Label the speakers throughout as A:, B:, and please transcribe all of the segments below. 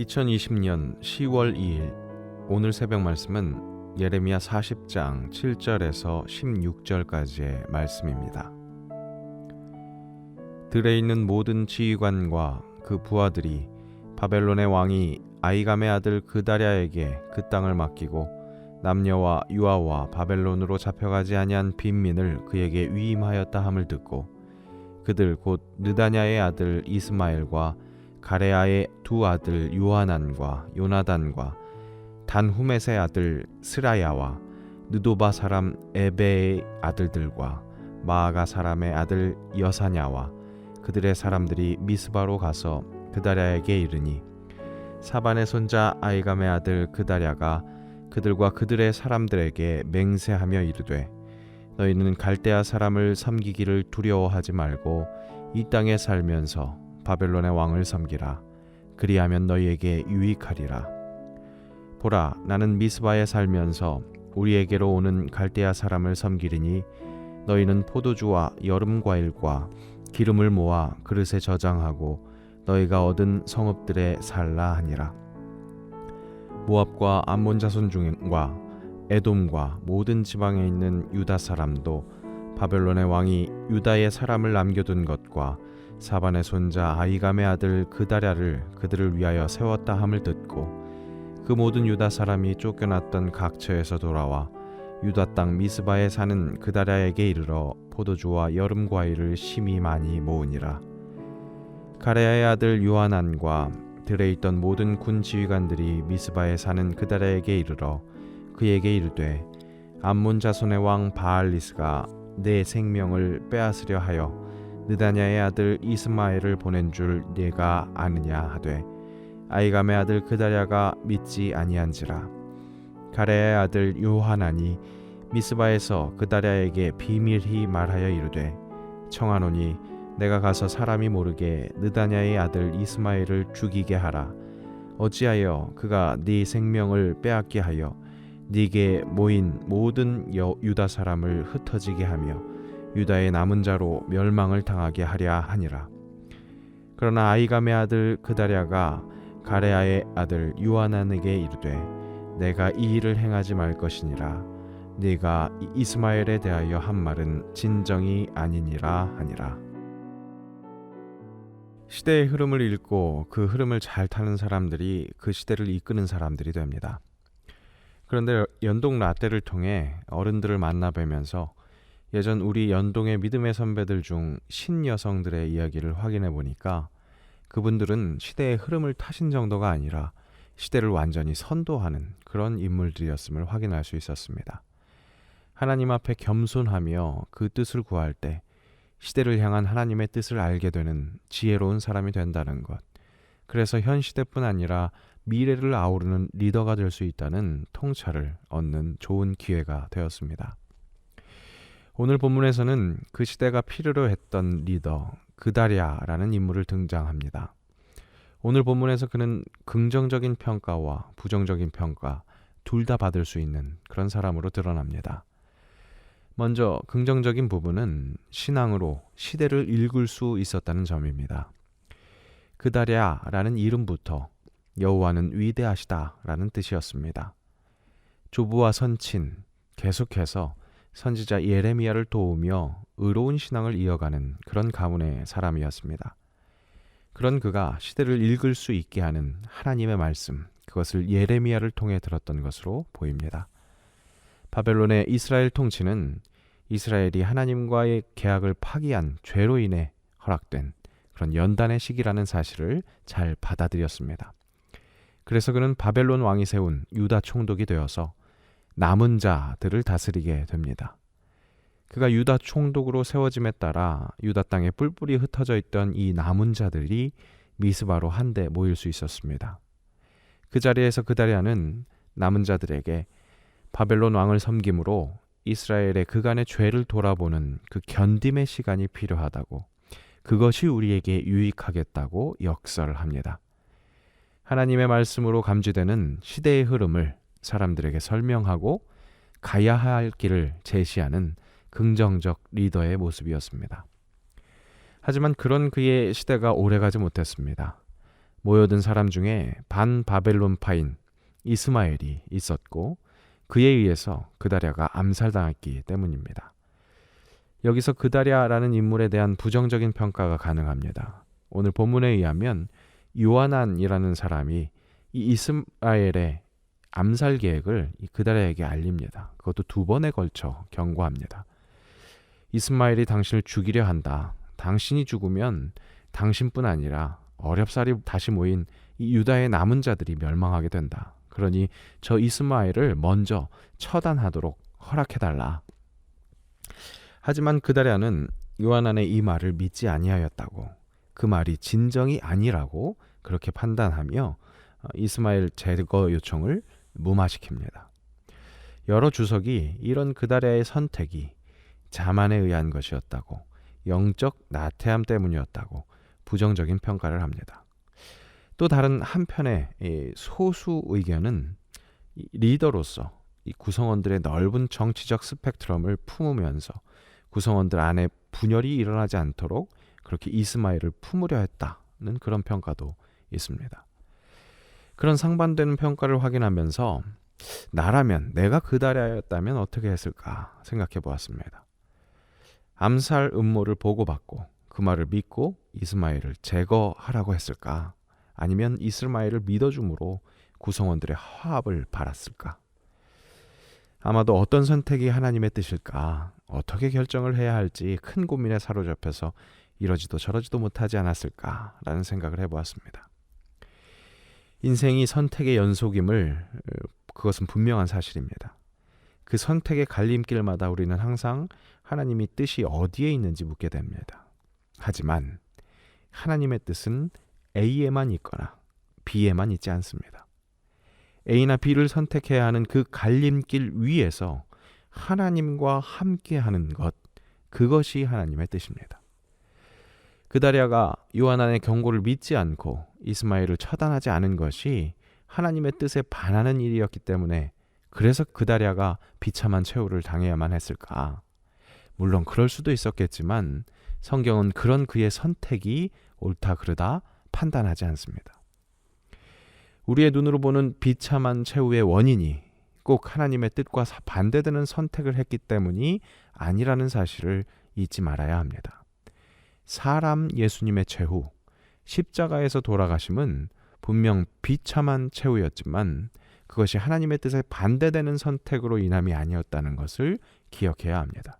A: 2020년 10월 2일 오늘 새벽 말씀은 예레미야 40장 7절에서 16절까지의 말씀입니다. 들에 있는 모든 지휘관과 그 부하들이 바벨론의 왕이 아이감의 아들 그다랴에게 그 땅을 맡기고 남녀와 유아와 바벨론으로 잡혀가지 아니한 빈민을 그에게 위임하였다 함을 듣고 그들 곧 느다냐의 아들 이스마엘과 가레아의 두 아들 요하난과 요나단과 단후멧의 아들 스라야와 느도바 사람 에베의 아들들과 마아가 사람의 아들 여사냐와 그들의 사람들이 미스바로 가서 그다랴에게 이르니 사반의 손자 아이감의 아들 그다랴가 그들과 그들의 사람들에게 맹세하며 이르되 너희는 갈대아 사람을 섬기기를 두려워하지 말고 이 땅에 살면서 바벨론의 왕을 섬기라. 그리하면 너희에게 유익하리라. 보라, 나는 미스바에 살면서 우리에게로 오는 갈대아 사람을 섬기리니 너희는 포도주와 여름 과일과 기름을 모아 그릇에 저장하고 너희가 얻은 성읍들에 살라 하니라. 모압과 암몬 자손 중과 에돔과 모든 지방에 있는 유다 사람도 바벨론의 왕이 유다의 사람을 남겨둔 것과 사반의 손자 아이감의 아들 그다랴를 그들을 위하여 세웠다 함을 듣고 그 모든 유다 사람이 쫓겨났던 각처에서 돌아와 유다 땅 미스바에 사는 그다랴에게 이르러 포도주와 여름 과일을 심히 많이 모으니라. 가레아의 아들 요하난과 들에 있던 모든 군 지휘관들이 미스바에 사는 그다랴에게 이르러 그에게 이르되 암몬 자손의 왕 바알리스가 내 생명을 빼앗으려 하여 느다냐의 아들 이스마엘을 보낸 줄 네가 아느냐 하되 아이감의 아들 그다랴가 믿지 아니한지라. 가레아의 아들 요하난이 미스바에서 그다랴에게 비밀히 말하여 이르되 청하노니 내가 가서 사람이 모르게 느다냐의 아들 이스마엘을 죽이게 하라. 어찌하여 그가 네 생명을 빼앗게 하여 네게 모인 모든 유다 사람을 흩어지게 하며 유다의 남은 자로 멸망을 당하게 하랴 하니라. 그러나 아이감의 아들 그다랴가 가레아의 아들 요하난에게 이르되 내가 이 일을 행하지 말 것이니라. 네가 이스마엘에 대하여 한 말은 진정이 아니니라 하니라. 시대의 흐름을 읽고 그 흐름을 잘 타는 사람들이 그 시대를 이끄는 사람들이 됩니다. 그런데 연동 라떼를 통해 어른들을 만나뵈면서 예전 우리 연동의 믿음의 선배들 중 신여성들의 이야기를 확인해 보니까 그분들은 시대의 흐름을 타신 정도가 아니라 시대를 완전히 선도하는 그런 인물들이었음을 확인할 수 있었습니다. 하나님 앞에 겸손하며 그 뜻을 구할 때 시대를 향한 하나님의 뜻을 알게 되는 지혜로운 사람이 된다는 것. 그래서 현 시대뿐 아니라 미래를 아우르는 리더가 될 수 있다는 통찰을 얻는 좋은 기회가 되었습니다. 오늘 본문에서는 그 시대가 필요로 했던 리더 그다랴라는 인물을 등장합니다. 오늘 본문에서 그는 긍정적인 평가와 부정적인 평가 둘 다 받을 수 있는 그런 사람으로 드러납니다. 먼저 긍정적인 부분은 신앙으로 시대를 읽을 수 있었다는 점입니다. 그다랴라는 이름부터 여호와는 위대하시다라는 뜻이었습니다. 조부와 선친, 계속해서 선지자 예레미야를 도우며 의로운 신앙을 이어가는 그런 가문의 사람이었습니다. 그런 그가 시대를 읽을 수 있게 하는 하나님의 말씀, 그것을 예레미야를 통해 들었던 것으로 보입니다. 바벨론의 이스라엘 통치는 이스라엘이 하나님과의 계약을 파기한 죄로 인해 허락된 그런 연단의 시기라는 사실을 잘 받아들였습니다. 그래서 그는 바벨론 왕이 세운 유다 총독이 되어서 남은 자들을 다스리게 됩니다. 그가 유다 총독으로 세워짐에 따라 유다 땅에 뿔뿔이 흩어져 있던 이 남은 자들이 미스바로 한데 모일 수 있었습니다. 그 자리에서 그다랴는 남은 자들에게 바벨론 왕을 섬김으로 이스라엘의 그간의 죄를 돌아보는 그 견딤의 시간이 필요하다고, 그것이 우리에게 유익하겠다고 역설을 합니다. 하나님의 말씀으로 감지되는 시대의 흐름을 사람들에게 설명하고 가야 할 길을 제시하는 긍정적 리더의 모습이었습니다. 하지만 그런 그의 시대가 오래가지 못했습니다. 모여든 사람 중에 반바벨론파인 이스마엘이 있었고 그에 의해서 그다랴가 암살당했기 때문입니다. 여기서 그다랴라는 인물에 대한 부정적인 평가가 가능합니다. 오늘 본문에 의하면 요하난이라는 사람이 이 이스마엘의 암살 계획을 이 그다랴에게 알립니다. 그것도 2번에 걸쳐 경고합니다. 이스마엘이 당신을 죽이려 한다. 당신이 죽으면 당신뿐 아니라 어렵사리 다시 모인 이 유다의 남은 자들이 멸망하게 된다. 그러니 저 이스마엘을 먼저 처단하도록 허락해달라. 하지만 그다랴는 요하난의 이 말을 믿지 아니하였다고, 그 말이 진정이 아니라고 그렇게 판단하며 이스마엘 제거 요청을 무마시킵니다. 여러 주석이 이런 그다랴의 선택이 자만에 의한 것이었다고, 영적 나태함 때문이었다고 부정적인 평가를 합니다. 또 다른 한편의 소수 의견은 리더로서 이 구성원들의 넓은 정치적 스펙트럼을 품으면서 구성원들 안에 분열이 일어나지 않도록 그렇게 이스마엘을 품으려 했다는 그런 평가도 있습니다. 그런 상반되는 평가를 확인하면서 나라면, 내가 그다랴였다면 어떻게 했을까 생각해 보았습니다. 암살 음모를 보고받고 그 말을 믿고 이스마엘을 제거하라고 했을까? 아니면 이스마엘을 믿어줌으로 구성원들의 화합을 바랐을까? 아마도 어떤 선택이 하나님의 뜻일까? 어떻게 결정을 해야 할지 큰 고민에 사로잡혀서 이러지도 저러지도 못하지 않았을까라는 생각을 해보았습니다. 인생이 선택의 연속임을, 그것은 분명한 사실입니다. 그 선택의 갈림길마다 우리는 항상 하나님의 뜻이 어디에 있는지 묻게 됩니다. 하지만 하나님의 뜻은 A에만 있거나 B에만 있지 않습니다. A나 B를 선택해야 하는 그 갈림길 위에서 하나님과 함께하는 것, 그것이 하나님의 뜻입니다. 그다랴가 요하난의 경고를 믿지 않고 이스마엘을 처단하지 않은 것이 하나님의 뜻에 반하는 일이었기 때문에, 그래서 그다랴가 비참한 최후를 당해야만 했을까? 물론 그럴 수도 있었겠지만 성경은 그런 그의 선택이 옳다 그르다 판단하지 않습니다. 우리의 눈으로 보는 비참한 최후의 원인이 꼭 하나님의 뜻과 반대되는 선택을 했기 때문이 아니라는 사실을 잊지 말아야 합니다. 사람 예수님의 최후, 십자가에서 돌아가심은 분명 비참한 최후였지만 그것이 하나님의 뜻에 반대되는 선택으로 인함이 아니었다는 것을 기억해야 합니다.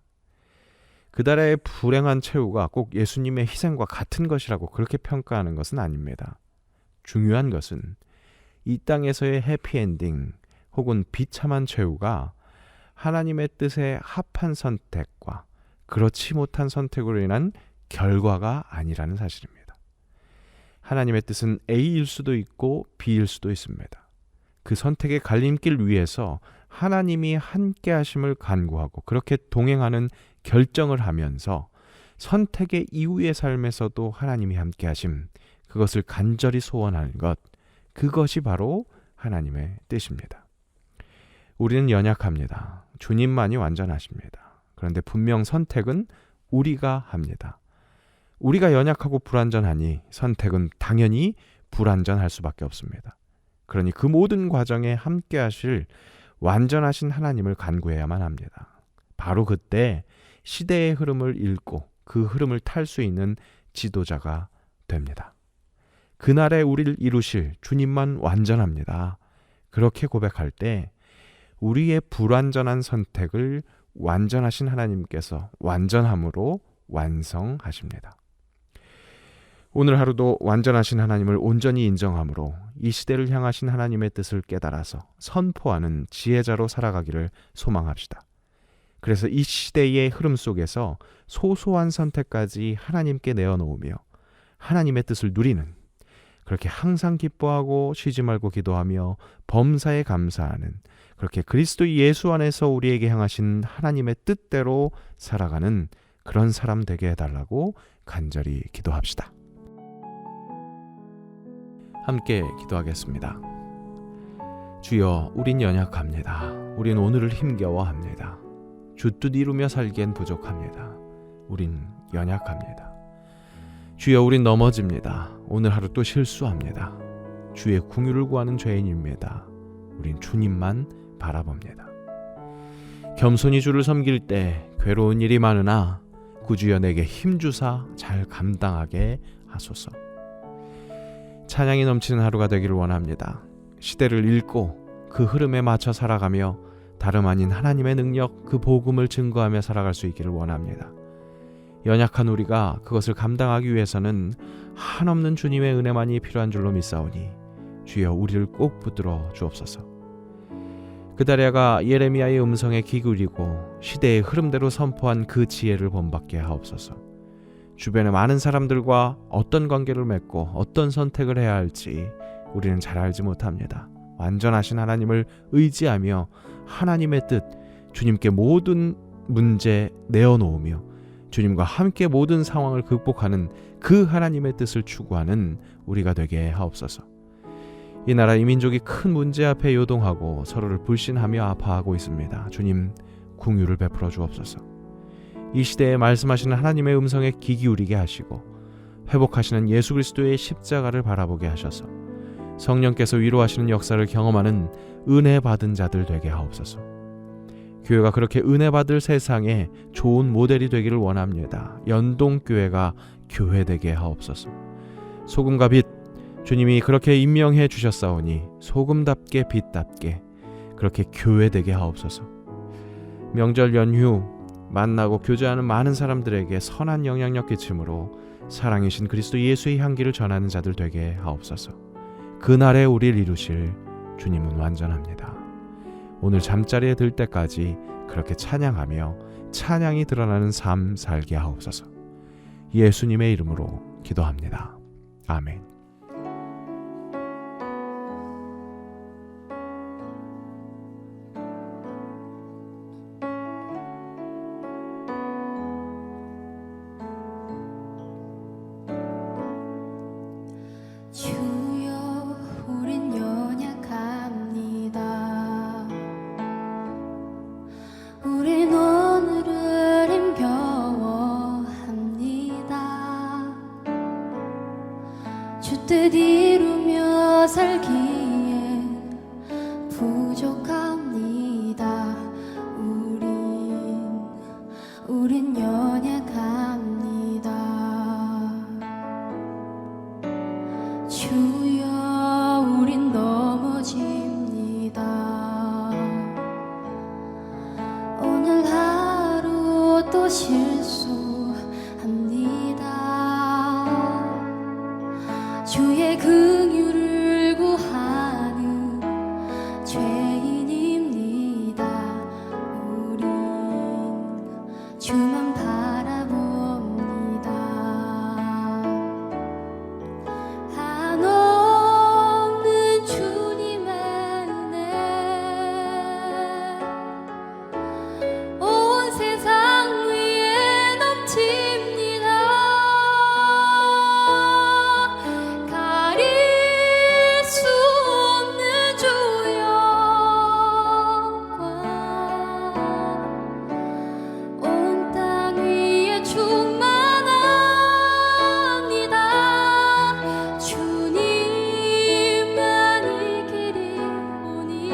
A: 그다랴의 불행한 최후가 꼭 예수님의 희생과 같은 것이라고 그렇게 평가하는 것은 아닙니다. 중요한 것은 이 땅에서의 해피엔딩 혹은 비참한 최후가 하나님의 뜻에 합한 선택과 그렇지 못한 선택으로 인한 결과가 아니라는 사실입니다. 하나님의 뜻은 A일 수도 있고 B일 수도 있습니다. 그 선택의 갈림길 위에서 하나님이 함께 하심을 간구하고 그렇게 동행하는 결정을 하면서 선택의 이후의 삶에서도 하나님이 함께 하심, 그것을 간절히 소원하는 것, 그것이 바로 하나님의 뜻입니다. 우리는 연약합니다. 주님만이 완전하십니다. 그런데 분명 선택은 우리가 합니다. 우리가 연약하고 불완전하니 선택은 당연히 불완전할 수밖에 없습니다. 그러니 그 모든 과정에 함께 하실 완전하신 하나님을 간구해야만 합니다. 바로 그때 시대의 흐름을 읽고 그 흐름을 탈 수 있는 지도자가 됩니다. 그날에 우리를 이루실 주님만 완전합니다. 그렇게 고백할 때 우리의 불완전한 선택을 완전하신 하나님께서 완전함으로 완성하십니다. 오늘 하루도 완전하신 하나님을 온전히 인정함으로 이 시대를 향하신 하나님의 뜻을 깨달아서 선포하는 지혜자로 살아가기를 소망합시다. 그래서 이 시대의 흐름 속에서 소소한 선택까지 하나님께 내어놓으며 하나님의 뜻을 누리는, 그렇게 항상 기뻐하고 쉬지 말고 기도하며 범사에 감사하는, 그렇게 그리스도 예수 안에서 우리에게 향하신 하나님의 뜻대로 살아가는 그런 사람 되게 해달라고 간절히 기도합시다. 함께 기도하겠습니다. 주여, 우린 연약합니다. 우린 오늘을 힘겨워합니다. 주뜻 이루며 살기엔 부족합니다. 우린 연약합니다. 주여, 우린 넘어집니다. 오늘 하루 또 실수합니다. 주의 긍휼을 구하는 죄인입니다. 우린 주님만 바라봅니다. 겸손히 주를 섬길 때 괴로운 일이 많으나 구주여 내게 힘주사 잘 감당하게 하소서. 찬양이 넘치는 하루가 되기를 원합니다. 시대를 읽고 그 흐름에 맞춰 살아가며 다름 아닌 하나님의 능력, 그 복음을 증거하며 살아갈 수 있기를 원합니다. 연약한 우리가 그것을 감당하기 위해서는 한없는 주님의 은혜만이 필요한 줄로 믿사오니 주여 우리를 꼭 붙들어 주옵소서. 그다리아가 예레미야의 음성에 귀 기울이고 시대의 흐름대로 선포한 그 지혜를 본받게 하옵소서. 주변의 많은 사람들과 어떤 관계를 맺고 어떤 선택을 해야 할지 우리는 잘 알지 못합니다. 완전하신 하나님을 의지하며 하나님의 뜻, 주님께 모든 문제 내어놓으며 주님과 함께 모든 상황을 극복하는 그 하나님의 뜻을 추구하는 우리가 되게 하옵소서. 이 나라 이 민족이 큰 문제 앞에 요동하고 서로를 불신하며 아파하고 있습니다. 주님, 긍휼을 베풀어 주옵소서. 이 시대에 말씀하시는 하나님의 음성에 귀 기울이게 하시고 회복하시는 예수 그리스도의 십자가를 바라보게 하셔서 성령께서 위로하시는 역사를 경험하는 은혜 받은 자들 되게 하옵소서. 교회가 그렇게 은혜 받을 세상에 좋은 모델이 되기를 원합니다. 연동교회가 교회되게 하옵소서. 소금과 빛, 주님이 그렇게 임명해 주셨사오니 소금답게 빛답게 그렇게 교회되게 하옵소서. 명절 연휴 만나고 교제하는 많은 사람들에게 선한 영향력 끼침으로 사랑이신 그리스도 예수의 향기를 전하는 자들 되게 하옵소서. 그날에 우리를 이루실 주님은 완전합니다. 오늘 잠자리에 들 때까지 그렇게 찬양하며 찬양이 드러나는 삶 살게 하옵소서. 예수님의 이름으로 기도합니다. 아멘.
B: 주여, 우린 연약합니다. 우린 오늘을 힘겨워합니다. 주 뜻 이루며 살기엔 부족합니다. 우린 연약합니다. 주여, 우린 넘어집니다. 오늘 하루 또 실수합니다. 주의 긍휼을 구하는 죄인입니다. 우린 주만 바라봅니다. 한없는 주님의 은혜 온 세상 위에 넘칩니다. 가릴 수 없는 주 영광 온 땅 위에 충만합니다. 주님만이 길이오니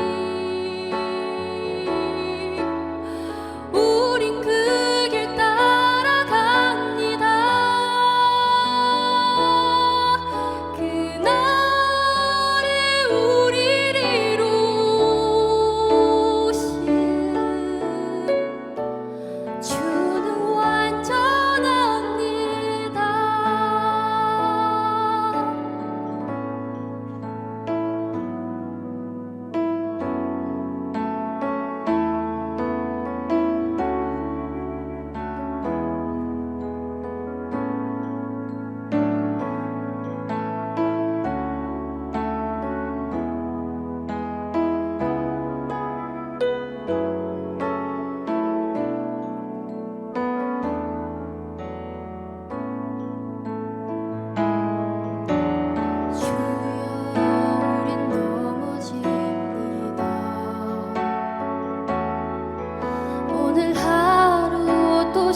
B: 우린 그 길 따라갑니다. 그날에 우리를 이루실 주는 완전합니다. 주여, 우린 넘어집니다. 오늘 하루 또